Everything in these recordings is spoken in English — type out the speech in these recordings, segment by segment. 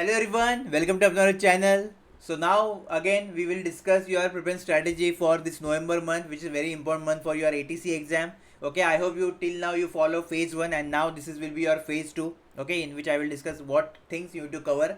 Hello everyone, welcome to our channel. So now again we will discuss your preparation strategy for this November month, which is a very important month for your ATC exam. Okay, I hope you till now you follow phase 1 and now this will be your phase 2. Okay, in which I will discuss what things you need to cover.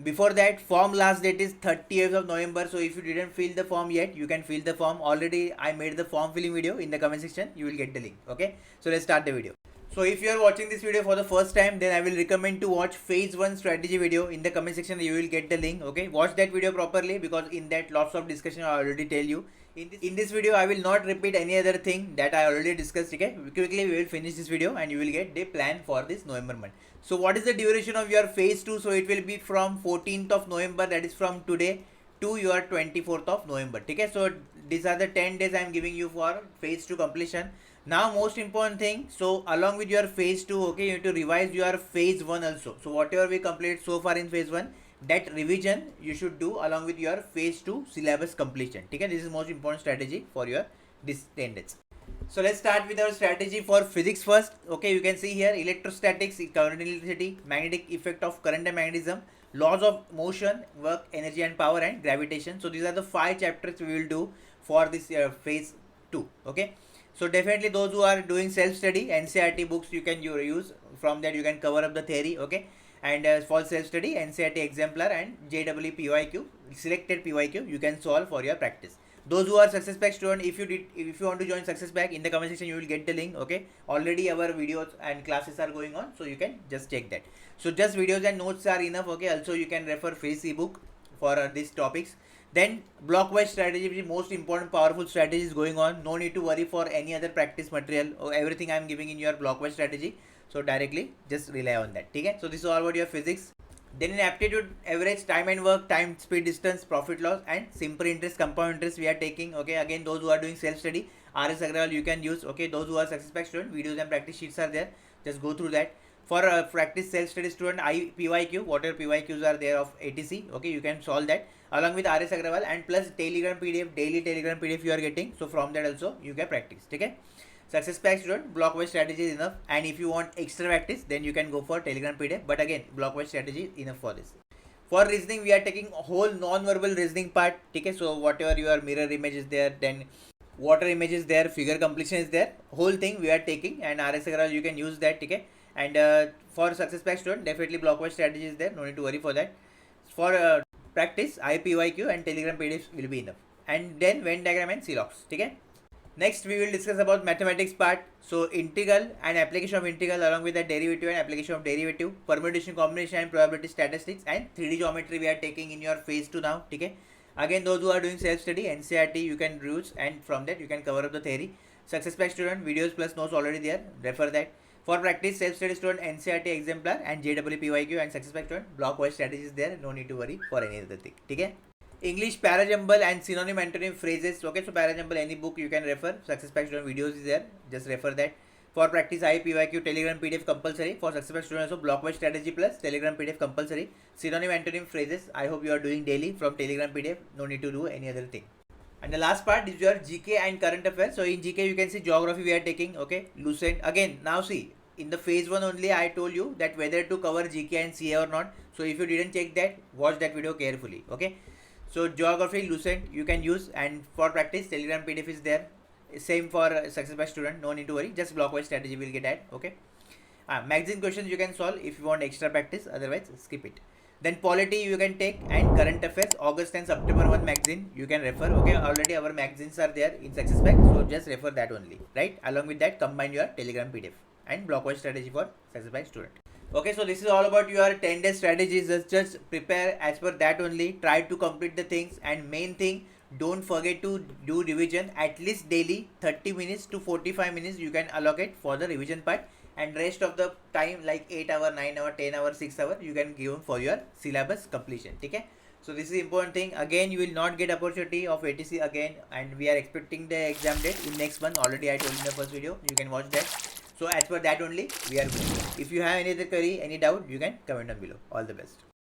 Before that, form last date is 30th of November. So if you didn't fill the form yet, you can fill the form. Already I made the form filling video in the comment section. You will get the link. Okay, so let's start the video. So if you are watching this video for the first time, then I will recommend to watch phase 1 strategy video. In the comment section you will get the link. Okay, watch that video properly because in that lots of discussion I already tell you. In this video I will not repeat any other thing that I already discussed. Okay, quickly we will finish this video and you will get the plan for this November month. So what is the duration of your phase 2? So it will be from 14th of November, that is from today, to your 24th of November. Okay, so these are the 10 days I am giving you for phase 2 completion. Now most important thing, so along with your phase 2, okay, you need to revise your phase 1 also. So whatever we completed so far in phase 1, that revision you should do along with your phase 2 syllabus completion. Okay, this is most important strategy for your this 10 days. So let's start with our strategy for physics first. Okay, you can see here electrostatics, current electricity, magnetic effect of current and magnetism, laws of motion, work, energy and power, and gravitation. So these are the 5 chapters we will do for this phase 2. Okay, so definitely those who are doing self-study, NCERT books you can use. From that you can cover up the theory. Okay, and for self-study, NCERT exemplar and JEE PYQ, selected PYQ you can solve for your practice. Those who are success pack student, if you want to join success pack, in the comment section you will get the link. Okay, already our videos and classes are going on, so you can just check that. So just videos and notes are enough. Okay, also you can refer face ebook for these topics. Then blockwise strategy, which is most important powerful strategy is going on. No need to worry for any other practice material or everything I am giving in your blockwise strategy. So directly just rely on that. Okay, so this is all about your physics. Then in aptitude, average, time and work, time, speed, distance, profit, loss, and simple interest, compound interest we are taking. Okay, again those who are doing self study, RS Agrawal you can use. Okay, those who are success pack student, videos and practice sheets are there, just go through that. For practice self study student, PYQ, whatever PYQs are there of ATC, okay, you can solve that along with RS Agrawal, and plus Telegram PDF, daily Telegram PDF you are getting. So from that also you can practice. Okay, success pack student, blockwise strategy is enough, and if you want extra practice then you can go for Telegram PDF, but again blockwise strategy is enough for this. For reasoning we are taking whole non-verbal reasoning part. Okay, so whatever your mirror image is there, then water image is there, figure completion is there, whole thing we are taking, and RS Agrawal you can use that. Okay, and for success pack student definitely blockwise strategy is there, no need to worry for that. For practice IPYQ and Telegram PDF will be enough, and then Venn diagram and Celox. Okay, next we will discuss about mathematics part. So integral and application of integral along with the derivative and application of derivative, permutation, combination and probability statistics, and 3D geometry we are taking in your phase 2 now. Okay, again those who are doing self study, NCERT you can use, and from that you can cover up the theory. Success pack student, videos plus notes already there, refer that. For practice self study student, NCERT exemplar and JEE PYQ, and success pack student, blockwise strategy is there, no need to worry for any other thing. Okay, English parajumble and synonym antonym phrases. Okay, so parajumble any book you can refer. Success pack student videos is there, just refer that. For practice IPYQ, Telegram PDF compulsory. For success pack student also blockwise strategy plus Telegram PDF compulsory. Synonym antonym phrases I hope you are doing daily from Telegram PDF, no need to do any other thing. And the last part is your GK and current affairs. So in GK you can see geography we are taking. Okay, Lucent. Again now see, in the phase 1 only I told you that whether to cover GK and CA or not. So if you didn't check that, watch that video carefully. Okay, so geography Lucent you can use, and for practice Telegram PDF is there. Same for success pack student, no need to worry, just blockwise strategy will get at. Okay, magazine questions you can solve if you want extra practice, otherwise skip it. Then polity you can take, and current affairs August and September 1 magazine you can refer. Okay, already our magazines are there in success pack, so just refer that only, right? Along with that combine your Telegram PDF and blockwise strategy for success pack student. Okay, so this is all about your 10 day strategies. Just prepare as per that only, try to complete the things, and main thing, don't forget to do revision at least daily. 30 minutes to 45 minutes you can allocate for the revision part, and rest of the time like 8 hour, 9 hour, 10 hour, 6 hour you can give for your syllabus completion. Okay, so this is important thing. Again you will not get opportunity of ATC again, and we are expecting the exam date in next month. Already I told in the first video, you can watch that. So as per that only we are going. If you have any other query, any doubt, you can comment down below. All the best.